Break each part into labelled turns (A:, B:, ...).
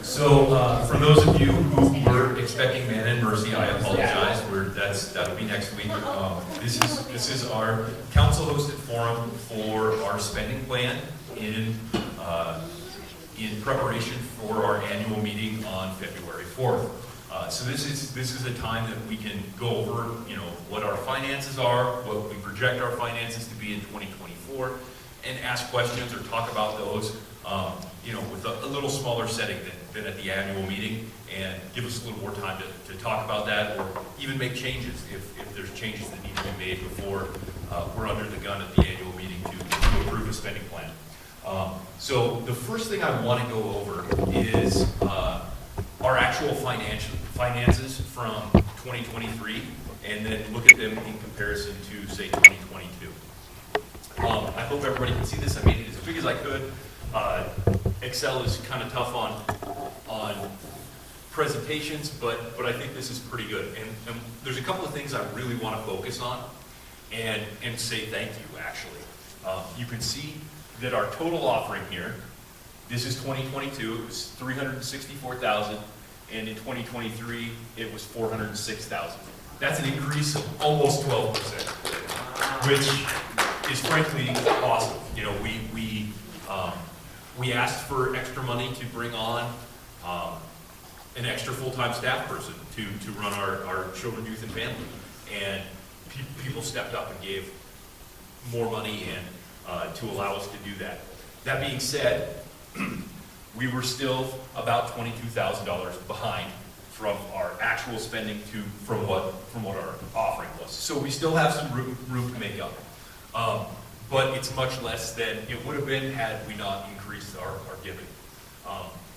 A: So for those of you who were expecting Manna and Mercy, I apologize. That'll be next week. This is our council-hosted forum for our spending plan in preparation for our annual meeting on February 4th. So this is a time that we can go over, what our finances are, what we project our finances to be in 2024, and ask questions or talk about those, with a little smaller setting than at the annual meeting, and give us a little more time to talk about that, or even make changes if there's changes that need to be made before we're under the gun at the annual meeting to approve a spending plan. So the first thing I want to go over is our actual finances from 2023, and then look at them in comparison to, say, 2022. I hope everybody can see this. I made it as big as I could. Excel is kind of tough on presentations, but I think this is pretty good. And there's a couple of things I really want to focus on and say thank you, actually. You can see that our total offering here, this is 2022, it was $364,000, and in 2023, it was $406,000. That's an increase of almost 12%, which is frankly awesome. We asked for extra money to bring on an extra full-time staff person to run our children, youth, and family, and people stepped up and gave more money in to allow us to do that. That being said, we were still about $22,000 behind from our actual spending from what our offering was. So we still have some room to make up. But it's much less than it would have been had we not increased our giving.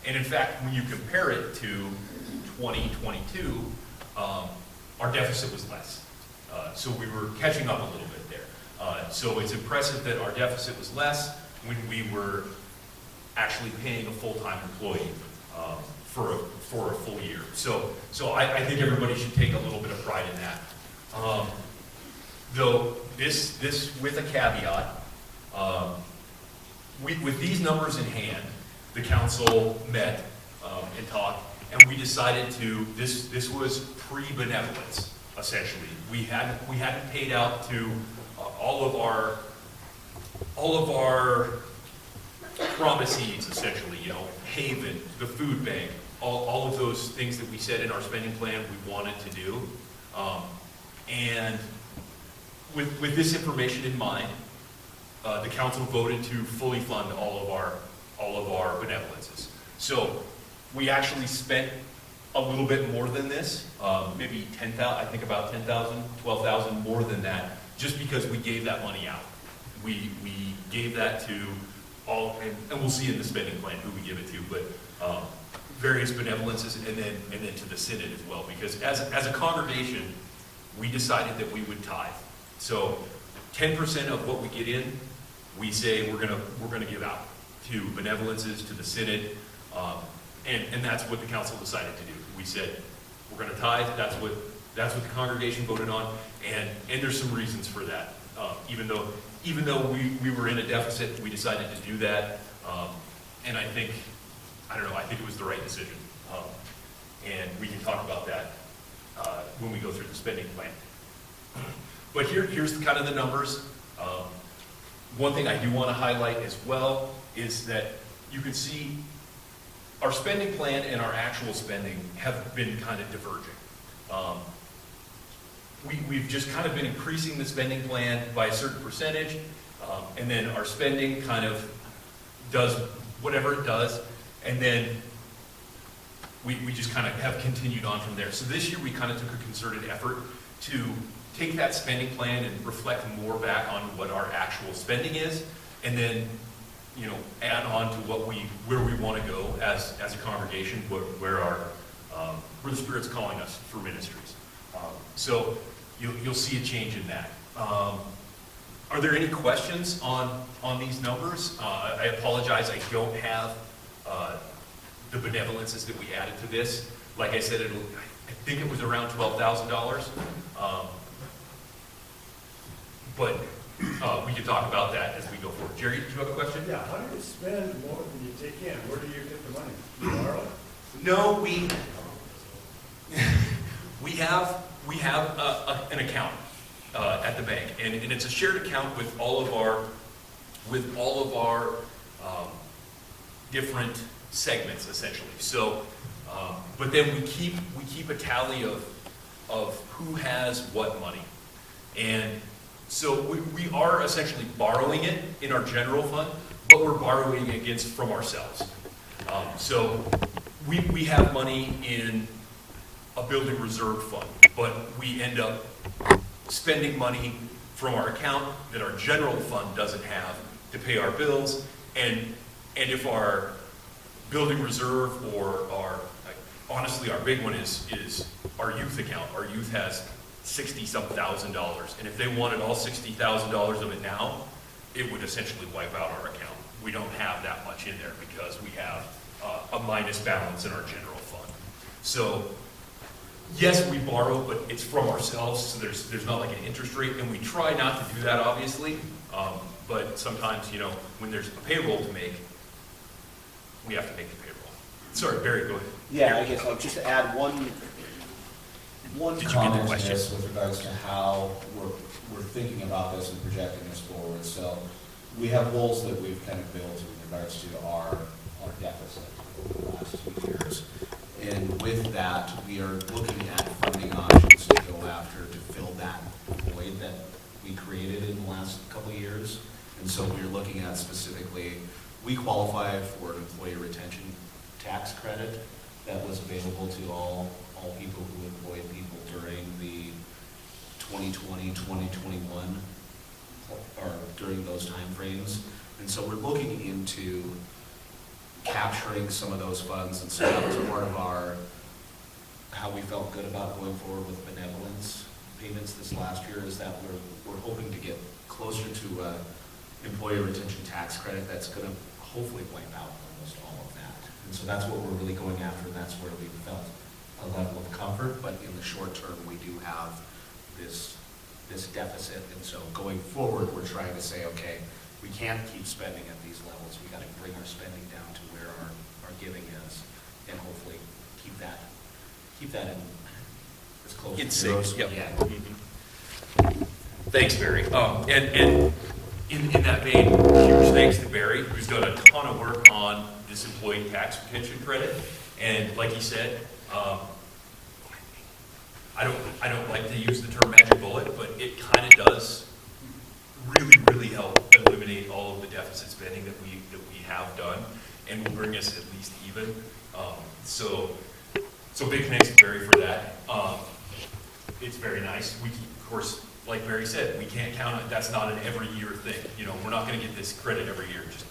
A: And in fact, when you compare it to 2022, our deficit was less. So we were catching up a little bit there. So it's impressive that our deficit was less when we were actually paying a full-time employee for a full year. So I think everybody should take a little bit of pride in that. Though this with a caveat, with these numbers in hand, the council met and talked, and we decided this was pre-benevolence, essentially. We hadn't paid out to all of our promisees, essentially, Haven, the food bank, all of those things that we said in our spending plan we wanted to do. And with this information in mind, the council voted to fully fund all of our benevolences. So we actually spent a little bit more than this, maybe 10,000, I think about 10,000, 12,000 more than that, just because we gave that money out. We gave that to all, and we'll see in the spending plan who we give it to, but various benevolences, and then to the synod as well, because as a congregation, we decided that we would tithe. So 10% of what we get in, we say we're gonna give out to benevolences, to the synod, and that's what the council decided to do. We said we're gonna tithe. That's what the congregation voted on, and there's some reasons for that. Even though we were in a deficit, we decided to do that, and I think it was the right decision. And we can talk about that when we go through the spending plan. But here's kind of the numbers. One thing I do want to highlight as well is that you can see our spending plan and our actual spending have been kind of diverging. We've just kind of been increasing the spending plan by a certain percentage, and then our spending kind of does whatever it does, and then we just kind of have continued on from there. So this year we kind of took a concerted effort to take that spending plan and reflect more back on what our actual spending is, and then add on to where we want to go as a congregation, where the Spirit's calling us for ministries. So you'll see a change in that. Are there any questions on these numbers? I apologize, I don't have the benevolences that we added to this. Like I said, I think it was around $12,000. But we can talk about that as we go forward. Jerry, did you have a question?
B: Yeah, how do you spend more than you take in? Where do you get the money? You borrow?
A: No, we have an account at the bank, and it's a shared account with all of our different segments essentially. So, but then we keep a tally of who has what money, and so we are essentially borrowing it in our general fund, but we're borrowing against from ourselves. So we have money in a building reserve fund, but we end up spending money from our account that our general fund doesn't have to pay our bills, and if our building reserve or honestly our big one is our youth account. Our youth has $60-some thousand, and if they wanted all $60,000 of it now, it would essentially wipe out our account. We don't have that much in there because we have a minus balance in our general fund. So yes, we borrow, but it's from ourselves, so there's not like an interest rate, and we try not to do that, obviously. But sometimes, you know, when there's a payroll to make, we have to make the payroll. Sorry, Barry, go ahead.
B: Yeah, I guess I'll just add one comment to this with regards to how we're thinking about this and projecting this forward. So we have goals that we've kind of built in regards to our deficit over the last 2 years. And with that, we are looking at funding options to go after to fill that void that we created in the last couple of years. And so we're looking at specifically, we qualify for an employee retention tax credit that was available to all people who employed people during the 2020, 2021, or during those timeframes. And so we're looking into capturing some of those funds, and so that was part of how we felt good about going forward with benevolence payments this last year, is that we're hoping to get closer to employee retention tax credit that's going to hopefully wipe out almost all of that. And so that's what we're really going after, and that's where we felt a level of comfort. But in the short term, we do have this deficit, and so going forward, we're trying to say, okay, we can't keep spending at these levels. We got to bring our spending down to where our giving is, and hopefully keep that in as close to zero as we can.
A: Mm-hmm. Thanks, Barry. And in that vein, huge thanks to Barry, who's done a ton of work on this employee tax retention credit. And like he said, I don't like to use the term magic bullet, but it kind of does really help eliminate all of the deficit spending that we have done, and will bring us at least even. So big thanks to Barry for that. It's very nice. We, of course, like Barry said, we can't count on, that's not an every year thing. You know, we're not going to get this credit every year. Just,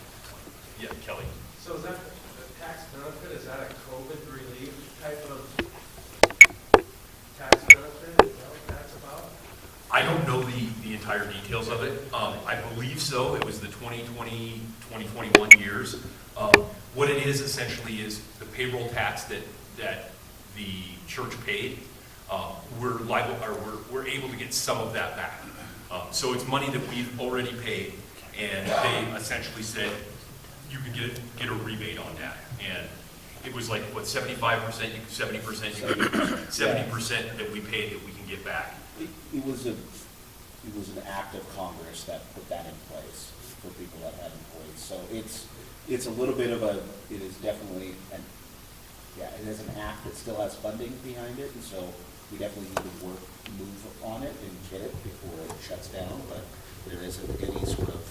A: yeah, Kelly.
C: So is that a tax benefit? Is that a COVID relief type of tax benefit? Is that what that's about?
A: I don't know the entire details of it. I believe so. It was the 2020, 2021 years. What it is essentially is the payroll tax that the church paid. We're liable, or we're able to get some of that back. So it's money that we've already paid, and they essentially said you can get a rebate on that. And it was like, what, 75%, 70%, 70% that we paid that we can get back.
B: It was an act of Congress that put that in place for people that had employees. So it's a little bit of it is definitely it is an act that still has funding behind it, and so we definitely need to move on it and get it before it shuts down. But there isn't any sort of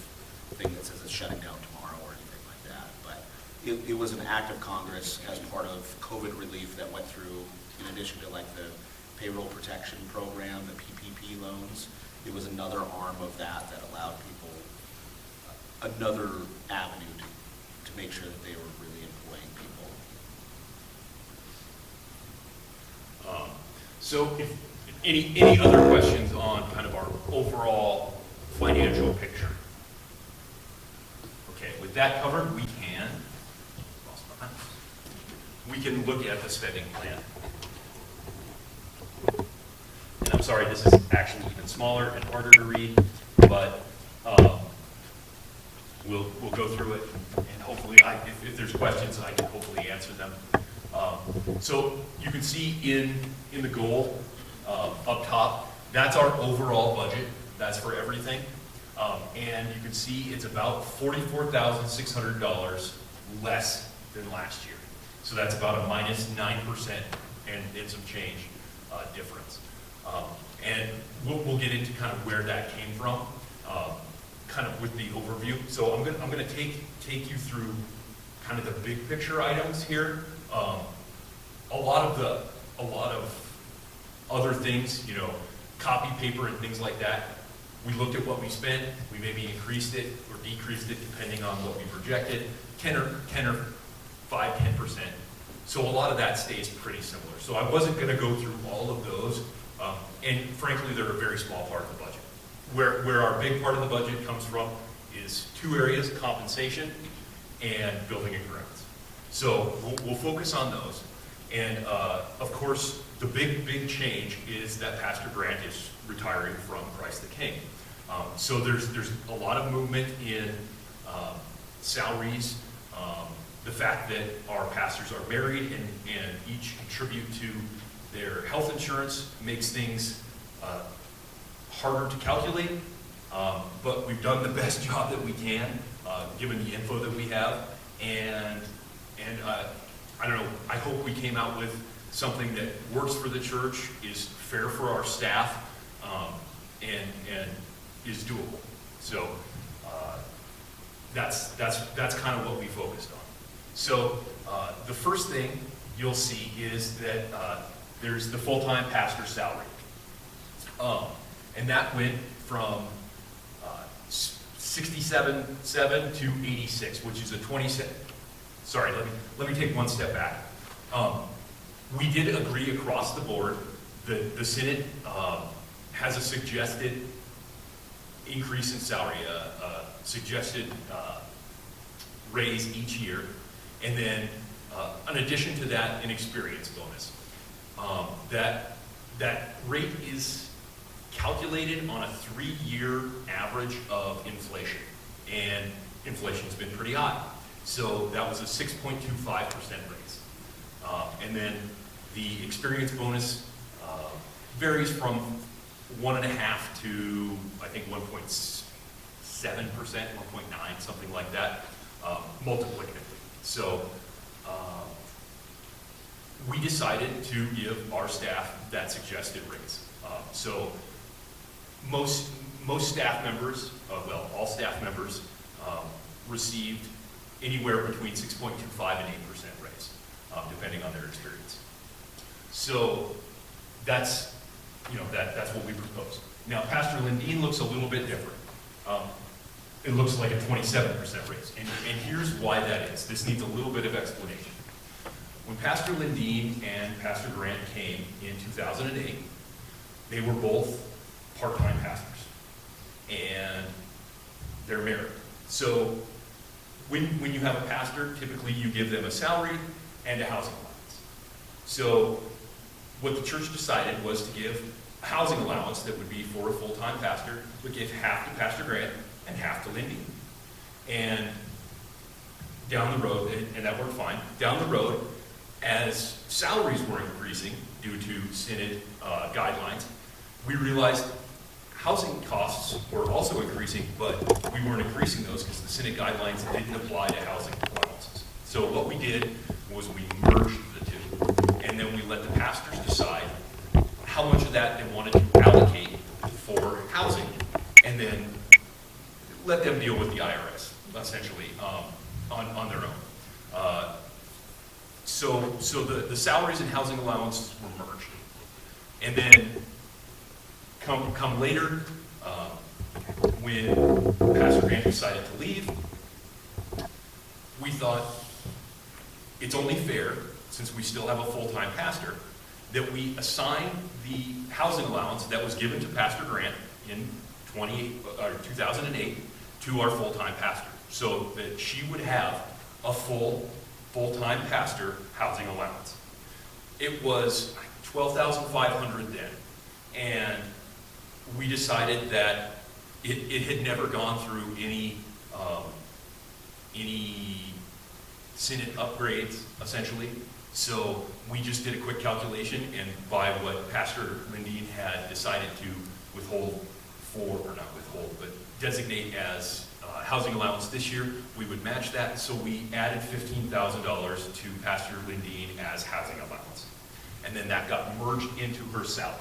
B: thing that says it's shutting down tomorrow or anything like that. But it was an act of Congress as part of COVID relief that went through, in addition to like the payroll protection program, the PPP loans. It was another arm of that allowed people another avenue to make sure that they were really employing people.
A: So if any other questions on kind of our overall financial picture? Okay, with that covered, we can look at the spending plan. And I'm sorry, this is actually even smaller and harder to read, but we'll go through it, and hopefully, if there's questions, I can hopefully answer them. So you can see in the goal up top, that's our overall budget. That's for everything. And you can see it's about $44,600 less than last year. So that's about a minus 9% and some change difference. And we'll get into kind of where that came from, kind of with the overview. So I'm gonna take you through kind of the big picture items here. A lot of other things, you know, copy paper and things like that. We looked at what we spent. We maybe increased it or decreased it depending on what we projected, 10 or 5-10%. So a lot of that stays pretty similar. So I wasn't going to go through all of those, and frankly, they're a very small part of the budget. Where our big part of the budget comes from is two areas: compensation and building and grounds. So we'll focus on those. And of course, the big change is that Pastor Grant is retiring from Christ the King. So there's a lot of movement in salaries. The fact that our pastors are married and each contribute to their health insurance makes things harder to calculate. But we've done the best job that we can, given the info that we have. And I don't know, I hope we came out with something that works for the church, is fair for our staff, and is doable. So that's kind of what we focused on. So the first thing you'll see is that there's the full-time pastor salary. And that went from 67.7 to 86, which is a 20 Sorry, let me take one step back. We did agree across the board that the Senate has a suggested increase in salary, suggested raise each year, and then in addition to that, an experience bonus. That rate is calculated on a 3-year average of inflation, and inflation's been pretty high. So that was a 6.25% raise. And then the experience bonus varies from 1.5 to, I think, 1.7%, 1.9, something like that, multiplicatively. So we decided to give our staff that suggested raise. So most staff members, well, all staff members received anywhere between 6.25 and 8% raise, depending on their experience. So that's what we proposed. Now, Pastor Lindeen looks a little bit different. It looks like a 27% raise, and here's why that is. This needs a little bit of explanation. When Pastor Lindeen and Pastor Grant came in 2008, they were both part-time pastors, and they're married. So when you have a pastor, typically you give them a salary and a housing allowance. So what the church decided was to give a housing allowance that would be for a full-time pastor, would give half to Pastor Grant and half to Lindy. And down the road, and that worked fine, down the road, as salaries were increasing due to Synod guidelines, we realized housing costs were also increasing, but we weren't increasing those because the Synod guidelines didn't apply to housing allowances. So what we did was we merged the two, and then we let the pastors decide how much of that they wanted to allocate for housing, and then let them deal with the IRS, essentially, on their own. So the salaries and housing allowances were merged. And then come later, when Pastor Grant decided to leave, we thought it's only fair, since we still have a full-time pastor, that we assign the housing allowance that was given to Pastor Grant in 2008 to our full-time pastor, so that she would have a full-time pastor housing allowance. It was $12,500 then, and we decided that it had never gone through any Synod upgrades, essentially. So we just did a quick calculation, and by what Pastor Lindeen had decided to withhold for, or not withhold, but designate as housing allowance this year, we would match that. So we added $15,000 to Pastor Lindeen as housing allowance. And then that got merged into her salary.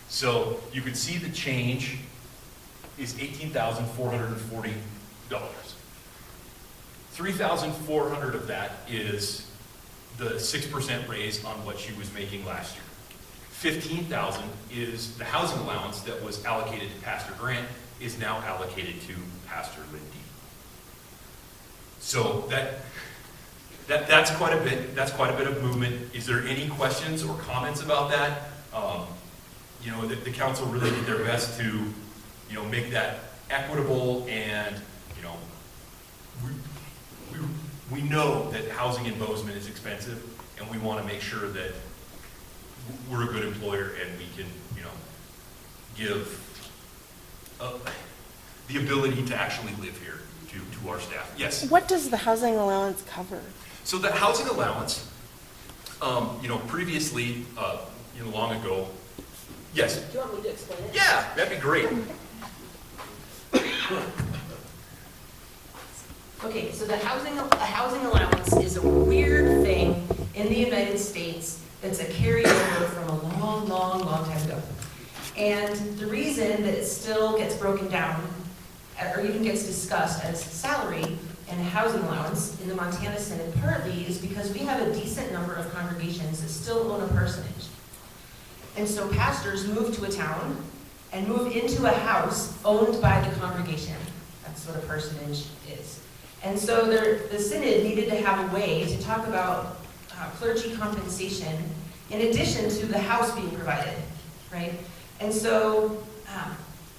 A: So you can see the change is $18,440. $3,400 of that is the 6% raise on what she was making last year. $15,000 is the housing allowance that was allocated to Pastor Grant, is now allocated to Pastor Lindeen. So that's quite a bit. That's quite a bit of movement. Is there any questions or comments about that? You know, the council really did their best to, you know, make that equitable, and you know, we know that housing in Bozeman is expensive, and we want to make sure that we're a good employer and we can, you know, give the ability to actually live here to our staff. Yes?
D: What does the housing allowance cover?
A: So the housing allowance, you know, previously, you know, long ago, yes?
E: Do you want me to explain it?
A: Yeah, that'd be great.
E: Okay, so a housing allowance is a weird thing in the United States that's a carryover from a long, long, long time ago. And the reason that it still gets broken down, or even gets discussed as salary and housing allowance in the Montana Synod partly, is because we have a decent number of congregations that still own a parsonage. And so pastors move to a town and move into a house owned by the congregation. That's what a parsonage is. And so the synod needed to have a way to talk about clergy compensation in addition to the house being provided, right? And so,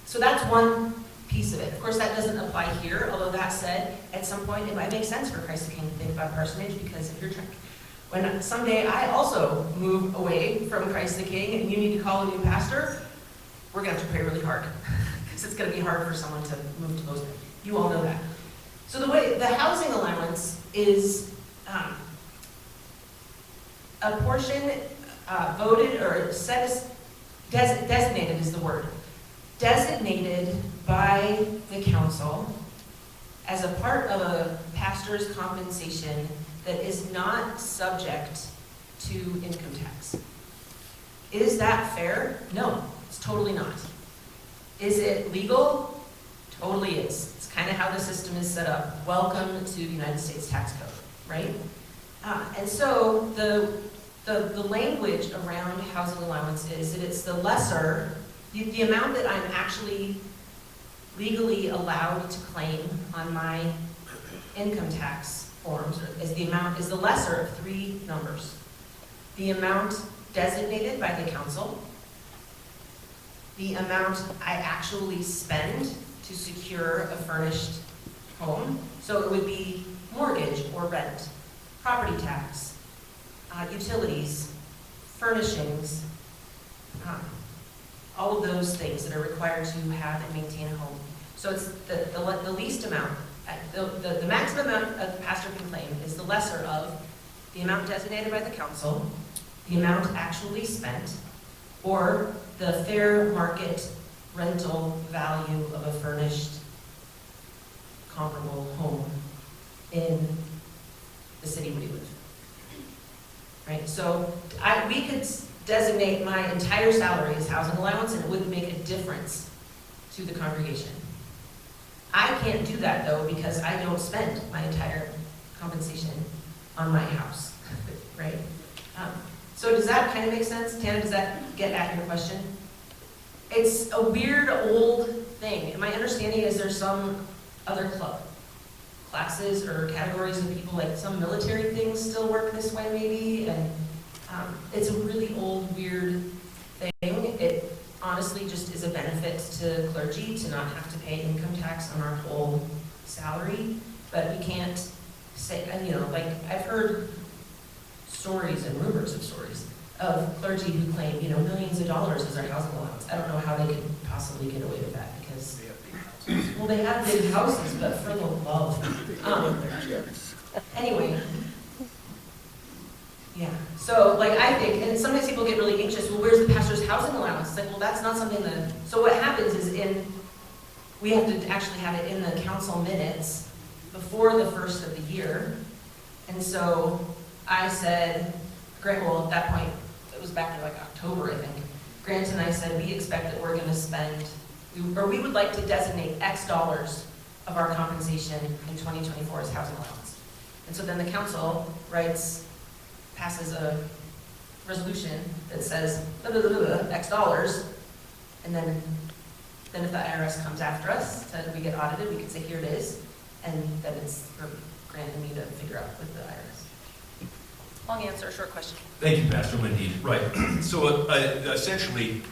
E: so that's one piece of it. Of course, that doesn't apply here, although that said, at some point it might make sense for Christ the King to think about parsonage, because if you're trying, when someday I also move away from Christ the King and you need to call a new pastor, we're gonna have to pray really hard, because it's gonna be hard for someone to move to Bozeman. You all know that. So the way the housing allowance is a portion voted or set as designated is the word, designated by the council as a part of a pastor's compensation that is not subject to income tax. Is that fair? No, it's totally not. Is it legal? Totally is. It's kind of how the system is set up. Welcome to the United States tax code, right? And so the language around housing allowance is that it's the lesser, the amount that I'm actually legally allowed to claim on my income tax forms is the lesser of three numbers. The amount designated by the council, the amount I actually spend to secure a furnished home. So it would be mortgage or rent, property tax, utilities, furnishings, all of those things that are required to have and maintain a home. So it's the least amount, the maximum amount a pastor can claim is the lesser of the amount designated by the council, the amount actually spent, or the fair market rental value of a furnished comparable home in the city where you live. Right, so we could designate my entire salary as housing allowance and it wouldn't make a difference to the congregation. I can't do that though because I don't spend my entire compensation on my house, right? So does that kind of make sense? Tana, does that get at your question? It's a weird old thing. And my understanding is there's some other classes or categories of people, like some military things still work this way maybe, and it's a really old, weird thing. It honestly just is a benefit to clergy to not have to pay income tax on our whole salary, but we can't say, you know, like I've heard stories and rumors of stories of clergy who claim, you know, millions of dollars as their housing allowance. I don't know how they could possibly get away with that because, well, they have big houses, but for the love. Anyway, yeah. So, like, I think, and sometimes people get really anxious, well, where's the pastor's housing allowance? It's like, well, that's not something that, so what happens is we have to actually have it in the council minutes before the first of the year. And so I said, Grant, well, at that point, it was back in like October, I think. Grant and I said, we expect that we're gonna spend, or we would like to designate X dollars of our compensation in 2024 as housing allowance. And so then the council passes a resolution that says, blah, blah, blah, blah, X dollars, and then if the IRS comes after us, we get audited, we can say, here it is, and then it's for Grant and me to figure out with the IRS. Long answer, short question.
A: Thank you, Pastor Lindy. Right. So essentially,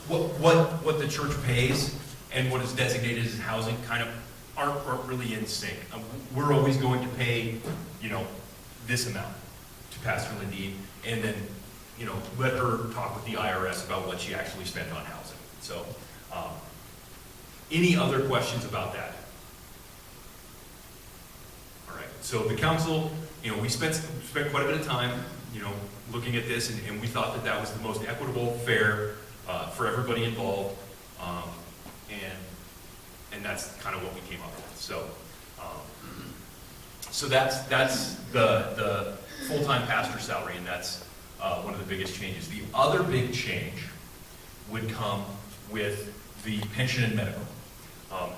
A: what the church pays and what is designated as housing kind of aren't really in sync. We're always going to pay, this amount to Pastor Lindy, and then, let her talk with the IRS about what she actually spent on housing. So, any other questions about that? All right. So the council, we spent quite a bit of time, looking at this, and we thought that was the most equitable, fair, for everybody involved, and that's kind of what we came up with. So that's the full-time pastor salary, and that's one of the biggest changes. The other big change would come with the pension and medical,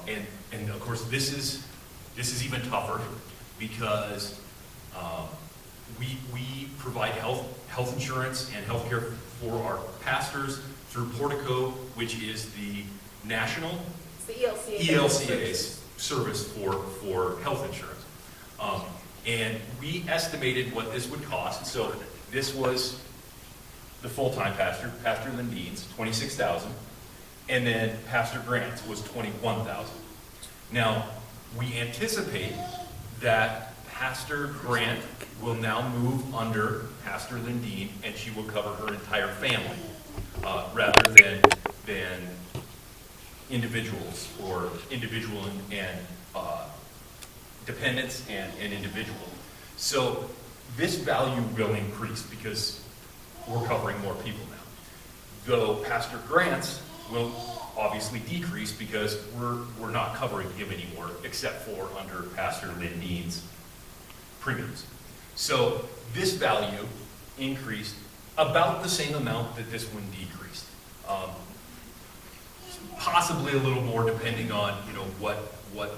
A: and of course this is even tougher because we provide health insurance and health care for our pastors through Portico, which is the national
D: It's the
A: ELCA's service for health insurance. And we estimated what this would cost. So this was the full-time pastor, Pastor Lindine's, $26,000, and then Pastor Grant's was $21,000. Now, we anticipate that Pastor Grant will now move under Pastor Lindine, and she will cover her entire family, rather than individuals, or individual and dependents and individual. So this value will increase because we're covering more people now. Though Pastor Grant's will obviously decrease because we're not covering him anymore, except for under Pastor Lindine's premiums. So this value increased about the same amount that this one decreased. Possibly a little more depending on, what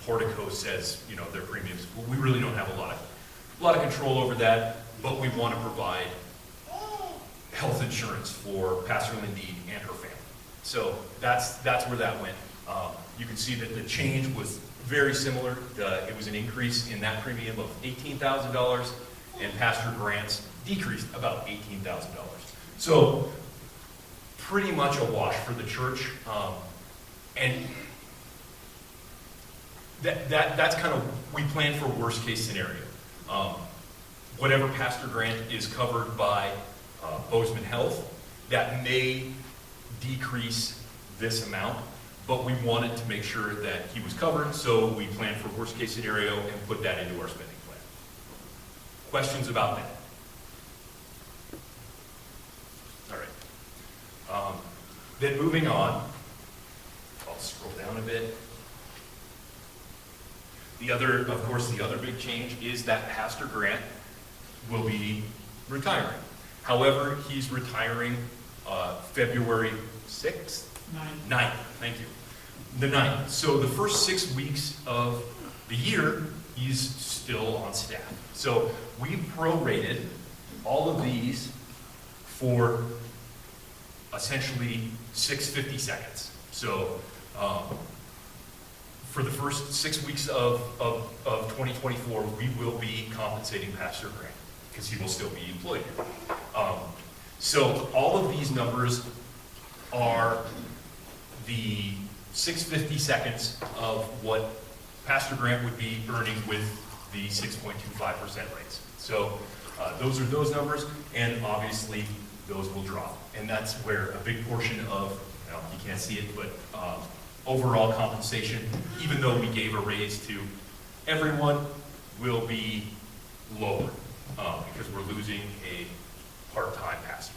A: Portico says, their premiums. We really don't have a lot of control over that, but we want to provide health insurance for Pastor Lindine and her family. So that's where that went. You can see that the change was very similar. It was an increase in that premium of $18,000, and Pastor Grant's decreased about $18,000. So pretty much a wash for the church, and that's kind of, we plan for worst case scenario. Whatever Pastor Grant is covered by Bozeman Health, that may decrease this amount, but we wanted to make sure that he was covered, so we planned for worst case scenario and put that into our spending plan. Questions about that? All right. Then moving on, I'll scroll down a bit. The other big change is that Pastor Grant will be retiring. However, he's retiring February 6th? 9th, thank you. The 9th. So the first 6 weeks of the year, he's still on staff. So we prorated all of these for essentially 650 seconds. So for the first 6 weeks of 2024, we will be compensating Pastor Grant because he will still be employed here. So all of these numbers are the 650 seconds of what Pastor Grant would be earning with the 6.25% rates. So those are those numbers, and obviously those will drop. And that's where a big portion of, you can't see it, but overall compensation, even though we gave a raise to everyone, will be lower because we're losing a part-time pastor.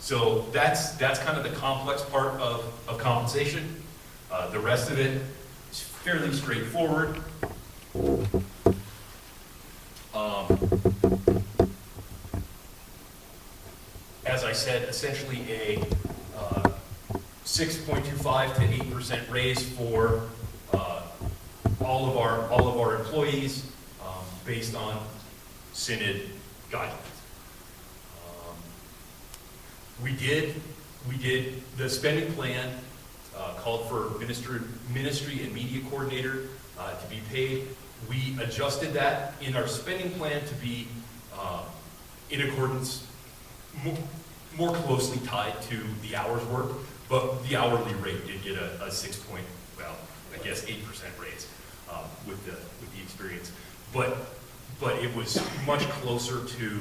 A: So that's kind of the complex part of compensation. The rest of it is fairly straightforward. As I said, essentially a 6.25 to 8% raise for all of our employees based on Synod guidelines. We did the spending plan called for ministry and media coordinator to be paid. We adjusted that in our spending plan to be in accordance, more closely tied to the hours worked, but the hourly rate did get a 8% raise with the experience. But it was much closer to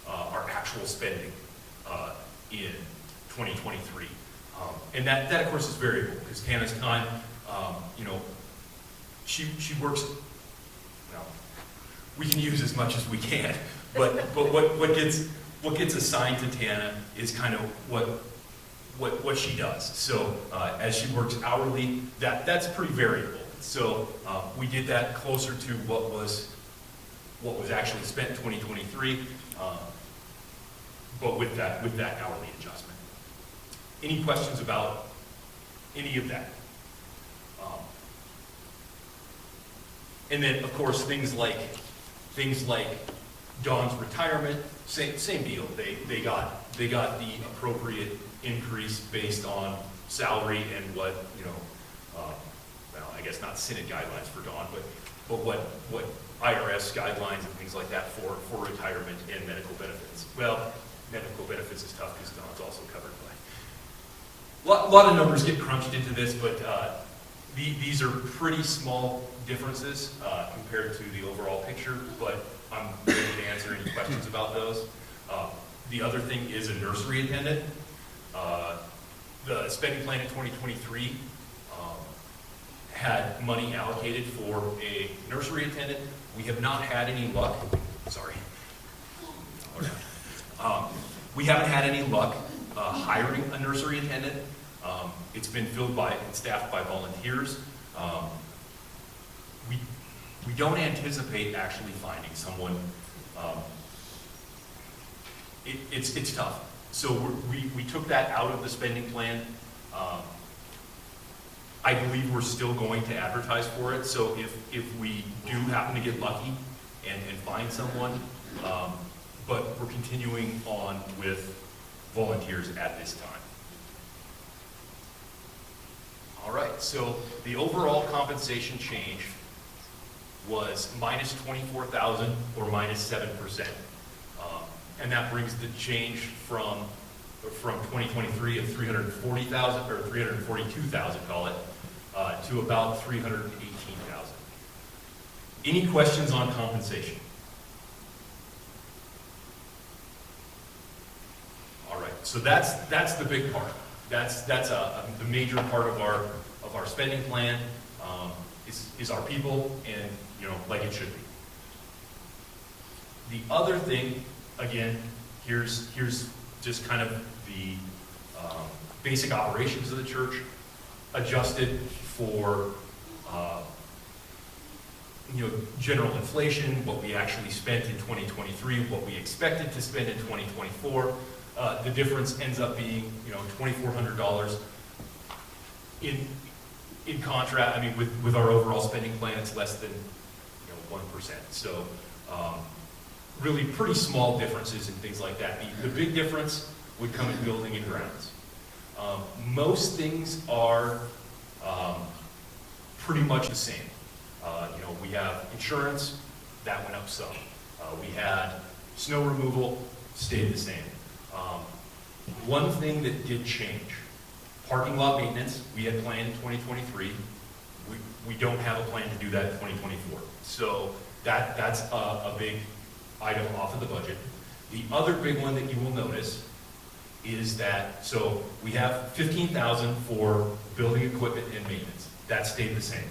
A: our actual spending in 2023. And that of course is variable because Tana's time, she works, we can use as much as we can, but what gets assigned to Tana is kind of what she does. So as she works hourly, that's pretty variable. So we did that closer to what was actually spent in 2023, but with that hourly adjustment. Any questions about any of that? And then, of course, things like Dawn's retirement, same deal. They got the appropriate increase based on salary and what I guess not Synod guidelines for Dawn, but what IRS guidelines and things like that for retirement and medical benefits. Well, medical benefits is tough because Dawn's also covered by. A lot of numbers get crunched into this, but these are pretty small differences compared to the overall picture, but I'm ready to answer any questions about those. The other thing is a nursery attendant. The spending plan in 2023 had money allocated for a nursery attendant. We have not had any luck. Sorry. We haven't had any luck hiring a nursery attendant. It's been filled by and staffed by volunteers. We don't anticipate actually finding someone. It's tough. So we took that out of the spending plan. I believe we're still going to advertise for it. So if we do happen to get lucky and find someone, but we're continuing on with volunteers at this time. All right, so the overall compensation change was minus 24,000 or minus 7%. And that brings the change from 2023 of 340,000 or 342,000, call it, to about 318,000. Any questions on compensation? All right, so that's the big part. That's the major part of our spending plan is our people, and like it should be. The other thing, again, here's just kind of the basic operations of the church, adjusted for general inflation, what we actually spent in 2023, what we expected to spend in 2024. The difference ends up being $2,400. In contrast, I mean, with our overall spending plan, it's less than 1%. So really pretty small differences and things like that. The big difference would come in building and grounds. Most things are pretty much the same. We have insurance, that went up some. We had snow removal, stayed the same. One thing that did change, parking lot maintenance, we had planned in 2023. We don't have a plan to do that in 2024. So that's a big item off of the budget. The other big one that you will notice is that, so we have $15,000 for building equipment and maintenance. That stayed the same.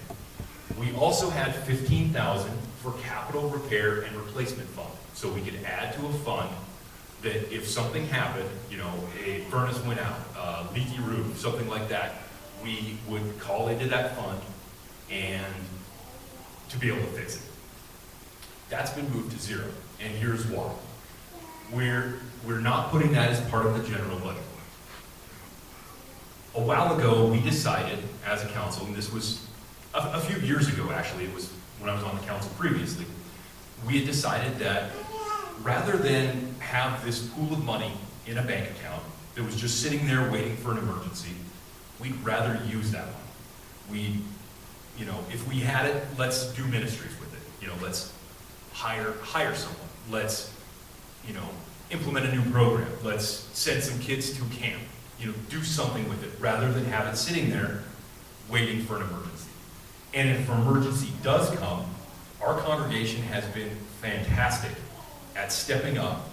A: we also had 15,000 for capital repair and replacement fund. So we could add to a fund that if something happened, you know, a furnace went out, leaky roof, something like that, we would call into that fund and to be able to fix it. That's been moved to zero, and here's why. We're not putting that as part of the general budget. A while ago, we decided as a council, and this was a few years ago actually, it was when I was on the council previously, we had decided that rather than have this pool of money in a bank account that was just sitting there waiting for an emergency, we'd rather use that money. We, you know, if we had it, let's do ministries with it. You know, let's hire someone. Let's, you know, implement a new program. Let's send some kids to camp. You know, do something with it rather than have it sitting there waiting for an emergency. And if an emergency does come, our congregation has been fantastic at stepping up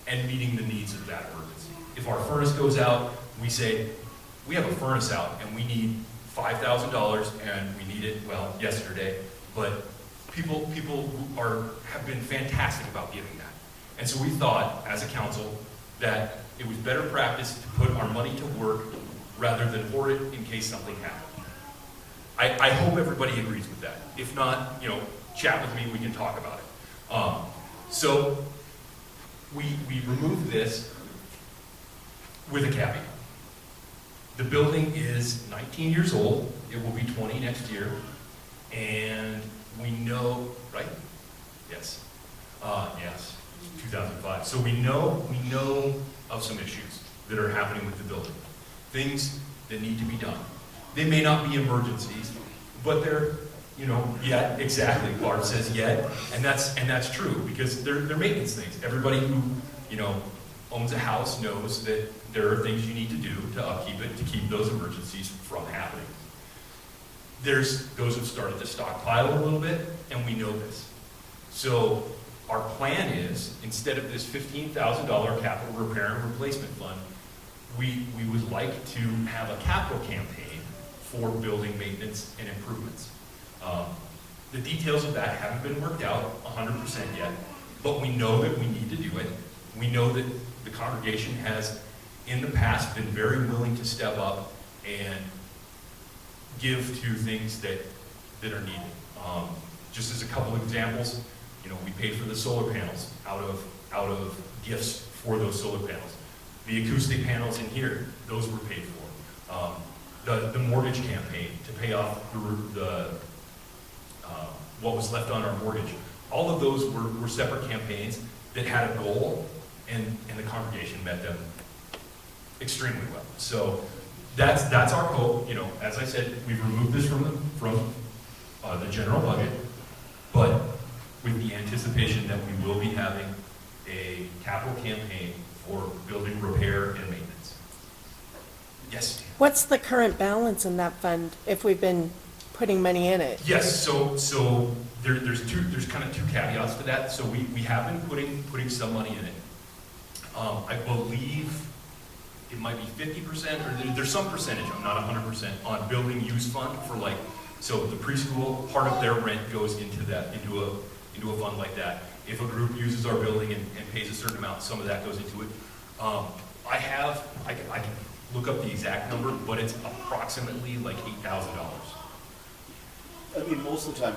A: and meeting the needs of that emergency. If our furnace goes out, we say, we have a furnace out and we need $5,000 and we need it, well, yesterday, but people have been fantastic about giving that. And so we thought, as a council, that it was better practice to put our money to work rather than hoard it in case something happened. I hope everybody agrees with that. If not, you know, chat with me, we can talk about it. So we removed this with a caveat. The building is 19 years old. It will be 20 next year. And we know, right? Yes. Yes, 2005. So we know of some issues that are happening with the building. Things that need to be done. They may not be emergencies, but they're, you know, yet, exactly, Barb says yet, and that's true, because they're maintenance things. Everybody who, you know, owns a house knows that there are things you need to do to upkeep it, to keep those emergencies from happening. There's those who've started to stockpile a little bit, and we know this. So our plan is, instead of this $15,000 capital repair and replacement fund, we would like to have a capital campaign for building maintenance and improvements. The details of that haven't been worked out 100% yet, but we know that we need to do it. We know that the congregation has, in the past, been very willing to step up and give to things that are needed. Just as a couple of examples, you know, we paid for the solar panels out of gifts for those solar panels. The acoustic panels in here, those were paid for. The mortgage campaign to pay off the what was left on our mortgage. All of those were separate campaigns that had a goal, and the congregation met them extremely well. So that's our hope. You know, as I said, we've removed this from the general budget, but with the anticipation that we will be having a capital campaign for building repair and maintenance. Yes?
D: What's the current balance in that fund if we've been putting money in it?
A: Yes, so there's kind of two caveats to that. So we have been putting some money in it. I believe it might be 50%, or there's some percentage, I'm not 100%, on building use fund for, like, so the preschool, part of their rent goes into a fund like that. If a group uses our building and pays a certain amount, some of that goes into it. I can look up the exact number, but it's approximately like $8,000.
B: I mean, most of the time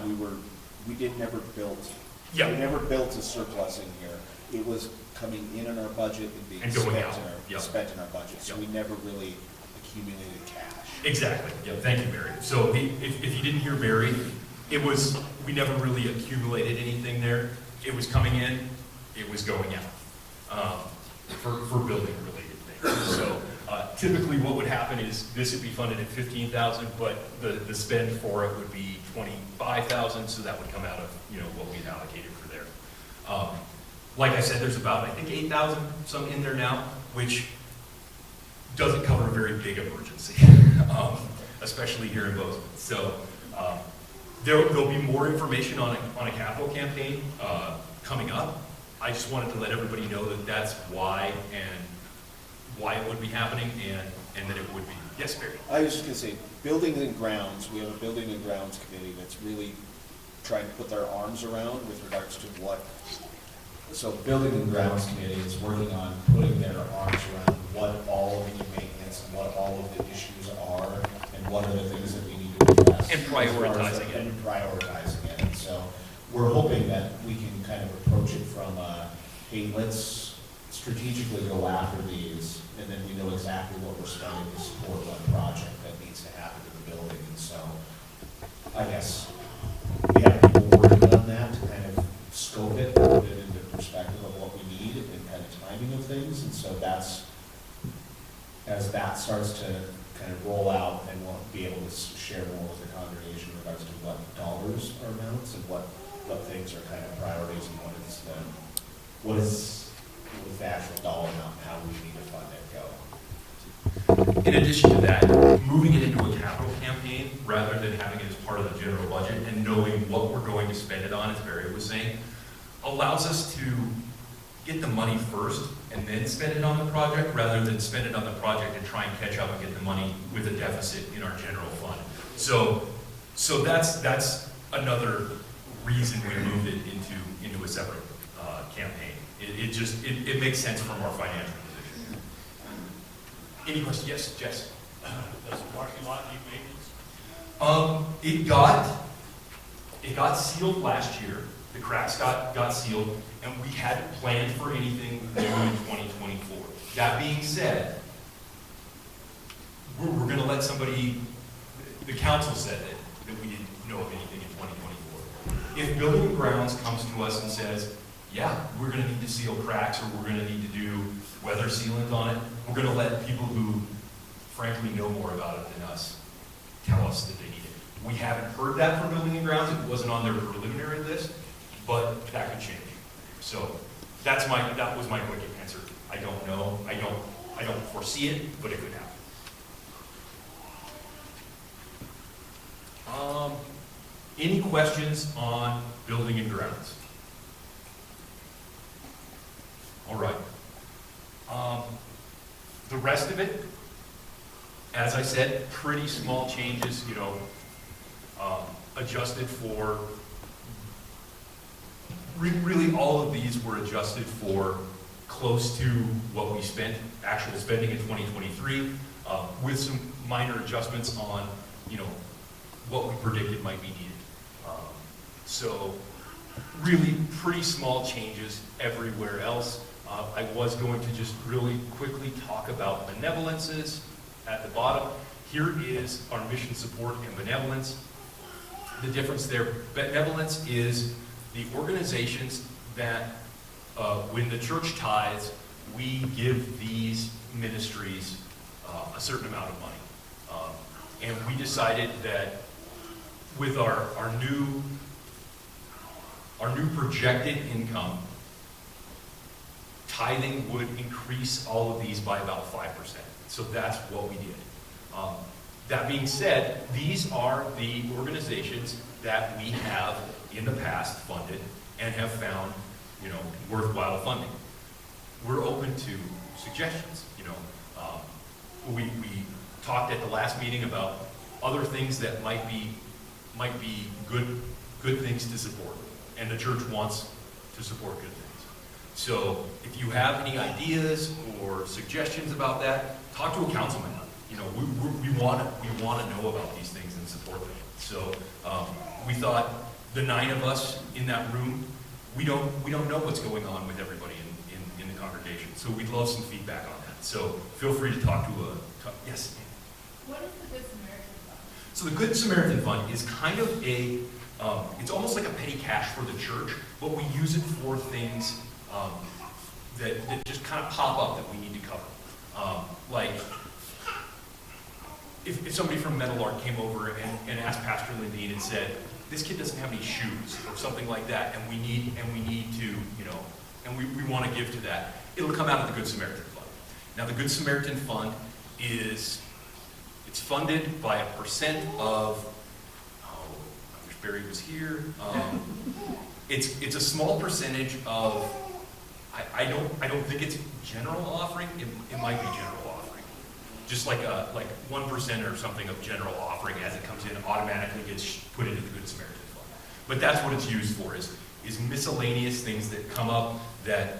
B: we never built.
A: Yeah.
B: We never built a surplus in here. It was coming in our budget and being
A: And
B: spent
A: going
B: in
A: out. Yep.
B: spent in our budget. So
A: Yep.
B: we never really accumulated cash.
A: Exactly. Yeah. Thank you, Barry. So if you didn't hear Barry, we never really accumulated anything there. It was coming in, it was going out for building related things. So typically what would happen is this would be funded at $15,000, but the spend for it would be $25,000. So that would come out of, you know, what we allocated for there. Like I said, there's about, I think, 8,000 some in there now, which doesn't cover a very big emergency, especially here in Bozeman. So there'll be more information on a capital campaign coming up. I just wanted to let everybody know that that's why it would be happening and that it would be. Yes, Barry?
F: I was just gonna say, building and grounds, we have a building and grounds committee that's really trying to put their arms around with regards to what,
B: So Building and Grounds Committee is working on putting their arms around what all of the maintenance, and what all of the issues are, and what are the things that we need to address.
A: And prioritizing it.
B: And prioritizing it. And so we're hoping that we can kind of approach it from, hey, let's strategically go after these, and then we know exactly what we're spending to support one project that needs to happen in the building. And so I guess we have people working on that to kind of scope it, put it into perspective of what we need and kind of timing of things. And so that's, as that starts to kind of roll out, and we'll be able to share more with the congregation in regards to what dollars are amounts and what things are kind of priorities and what is with the actual dollar amount and how we need to fund it go.
A: In addition to that, moving it into a capital campaign rather than having it as part of the general budget and knowing what we're going to spend it on, as Barry was saying, allows us to get the money first and then spend it on the project rather than spend it on the project and try and catch up and get the money with a deficit in our general fund. So that's another reason we moved it into a separate campaign. It makes sense from our financial position. Any questions? Yes, Jess?
G: Does the parking lot need maintenance?
A: It got sealed last year. The cracks got sealed, and we hadn't planned for anything new in 2024. That being said, we're going to let somebody, the council said that we didn't know of anything in 2024. If Building and Grounds comes to us and says, yeah, we're going to need to seal cracks, or we're going to need to do weather sealant on it, we're going to let people who frankly know more about it than us tell us that they need it. We haven't heard that from Building and Grounds. It wasn't on their preliminary list, but that could change. So that was my quick answer. I don't know. I don't foresee it, but it could happen. Any questions on Building and Grounds? All right. The rest of it, as I said, pretty small changes, adjusted for, really all of these were adjusted for close to what we spent, actual spending in 2023, with some minor adjustments on, what we predicted might be needed. So really pretty small changes everywhere else. I was going to just really quickly talk about benevolences at the bottom. Here is our mission support and benevolence. The difference there, benevolence is the organizations that, when the church tithes, we give these ministries a certain amount of money. And we decided that with our new projected income, tithing would increase all of these by about 5%. So that's what we did. That being said, these are the organizations that we have in the past funded and have found, worthwhile funding. We're open to suggestions. We talked at the last meeting about other things that might be good things to support, and the church wants to support good things. So if you have any ideas or suggestions about that, talk to a councilman. We want to know about these things and support them. So we thought the 9 of us in that room, we don't know what's going on with everybody in the congregation. So we'd love some feedback on that. So feel free to talk to yes.
H: What is the Good Samaritan Fund?
A: So the Good Samaritan Fund is kind of it's almost like a petty cash for the church, but we use it for things that just kind of pop up that we need to cover. Like if somebody from Metal Art came over and asked Pastor Lindeen and said, this kid doesn't have any shoes or something like that, and we need to, and we want to give to that, it'll come out of the Good Samaritan Fund. Now the Good Samaritan Fund it's funded by a percent of, I wish Barry was here. It's a small percentage of, I don't think it's general offering. It might be general offering. just like 1% or something of general offering as it comes in automatically gets put into the Good Samaritan Fund. But that's what it's used for, is miscellaneous things that come up that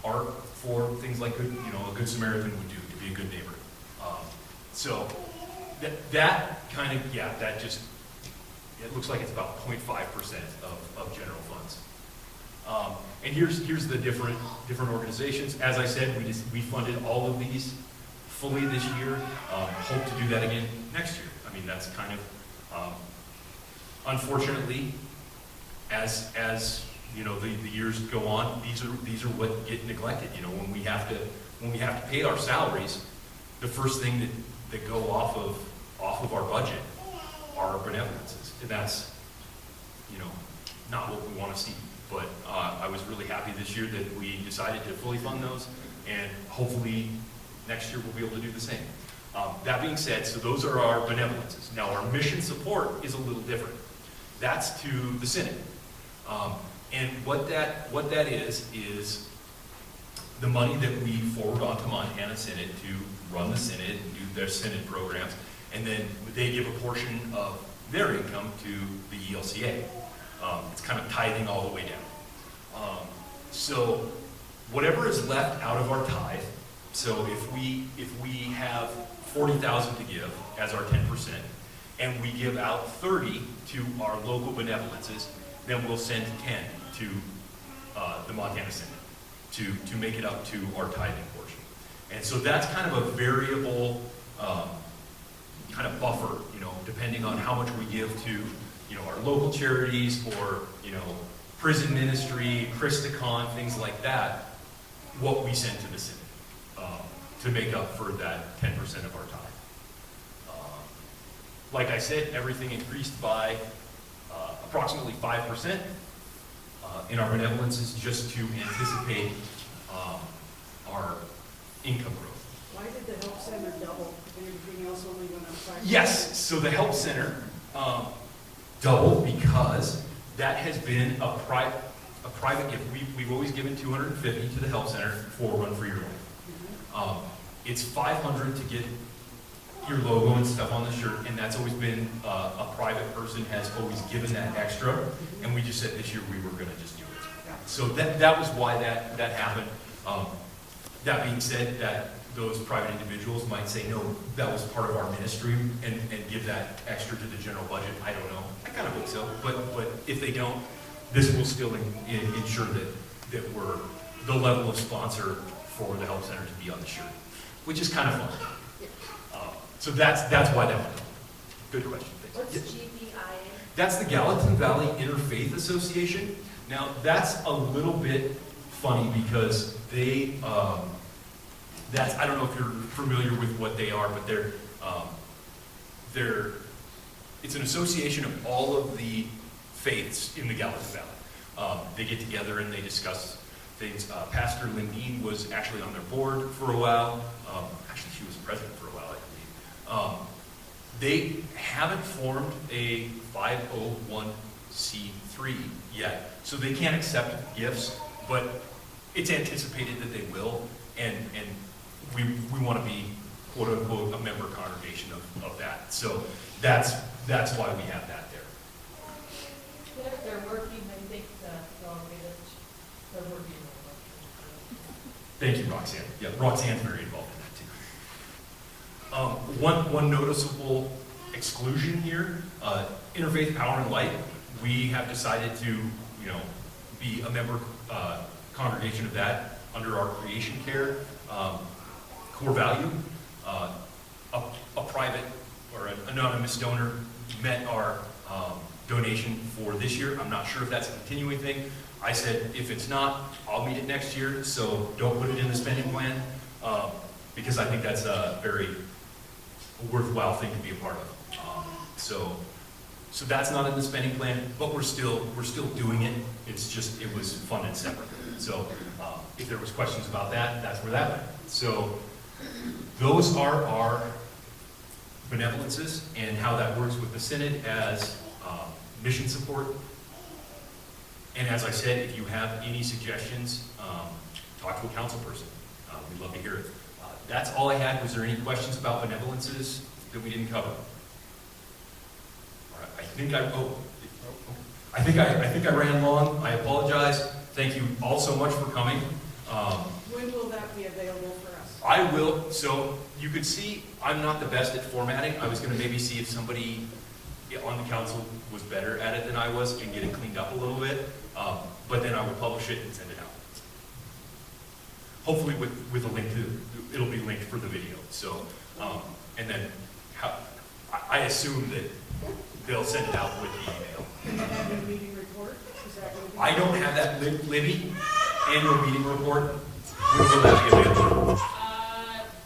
A: are for things like good, a Good Samaritan would do to be a good neighbor. So that kind of, that just, it looks like it's about 0.5% of general funds. And here's the different organizations. As I said, we funded all of these fully this year. Hope to do that again next year. I mean, that's kind of, unfortunately, as the years go on, these are what get neglected. When we have to pay our salaries, the first thing that go off of our budget are our benevolences, and that's not what we want to see. But I was really happy this year that we decided to fully fund those, and hopefully next year we'll be able to do the same. That being said, so those are our benevolences. Now our mission support is a little different. That's to the Synod. And what that is the money that we forward onto Montana Synod to run the Synod and do their Synod programs, and then they give a portion of their income to the ELCA. It's kind of tithing all the way down. So whatever is left out of our tithe, so if we have 40,000 to give as our 10%, and we give out 30 to our local benevolences, then we'll send 10 to the Montana Synod to make it up to our tithing portion. And so that's kind of a variable kind of buffer, depending on how much we give to our local charities or prison ministry, Christicon, things like that, what we send to the Synod to make up for that 10% of our tithe. Like I said, everything increased by approximately 5% in our benevolences just to anticipate our income growth.
I: Why did the Help Center double and everything else only went up 5%?
A: Yes, so the Help Center doubled because that has been a private gift. We've always given $250 to the Help Center for Run for Your Life. It's $500 to get your logo and stuff on the shirt, and that's always been a private person has always given that extra, and we just said this year we were going to just do it. So that was why that happened. That being said, that those private individuals might say, no, that was part of our ministry, and give that extra to the general budget. I don't know. I kind of hope so. But if they don't, this will still ensure that we're the level of sponsor for the Help Center to be on the shirt, which is kind of fun. So that's why that went up. Good question.
H: What's
A: Yes.
H: GVIA?
A: That's the Gallatin Valley Interfaith Association. Now, that's a little bit funny because they, I don't know if you're familiar with what they are, but it's an association of all of the faiths in the Gallatin Valley. They get together and they discuss things. Pastor Lindeen was actually on their board for a while. Actually, she was president for a while, I believe. They haven't formed a 501c3 yet, so they can't accept gifts, but it's anticipated that they will, and we want to be, quote unquote, a member congregation of that. So that's why we have that there.
H: If they're working, I think that they'll get it. They're working.
A: Thank you, Roxanne. Yeah, Roxanne's very involved in that too. One noticeable exclusion here, Interfaith Power and Light. We have decided to, be a member congregation of that under our creation care core value. A private or an anonymous donor met our donation for this year. I'm not sure if that's a continuing thing. I said, if it's not, I'll meet it next year, so don't put it in the spending plan, because I think that's a very worthwhile thing to be a part of. So that's not in the spending plan, but we're still doing it. It's just, it was funded separately. So if there was questions about that, that's where that went. So those are our benevolences and how that works with the Synod as mission support. And as I said, if you have any suggestions, talk to a council person. We'd love to hear it. That's all I had. Was there any questions about benevolences that we didn't cover? All right, I think I ran long. I apologize. Thank you all so much for coming.
I: When will that be available for us?
A: I will, so you could see, I'm not the best at formatting. I was gonna maybe see if somebody on the council was better at it than I was and get it cleaned up a little bit. But then I will publish it and send it out. Hopefully with a link to, it'll be linked for the video. So, and then I assume that they'll send it out with the email.
I: Can you have your meeting report? Is that going to be?
A: I don't have that, Libby, annual meeting report. When will that be available?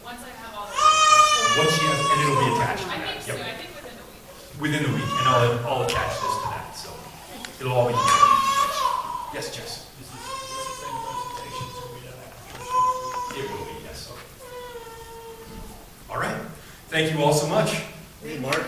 H: Once I have all the.
A: Once she has, and it'll be attached to
H: I
A: that.
H: think so,
A: Yep.
H: I think within the week.
A: Within the week, and I'll attach this to that, so it'll all be. Yes, Jess?
G: This is the same presentation, so we don't have to.
A: It will be, yes. All right. Thank you all so much.
F: Hey, Mark,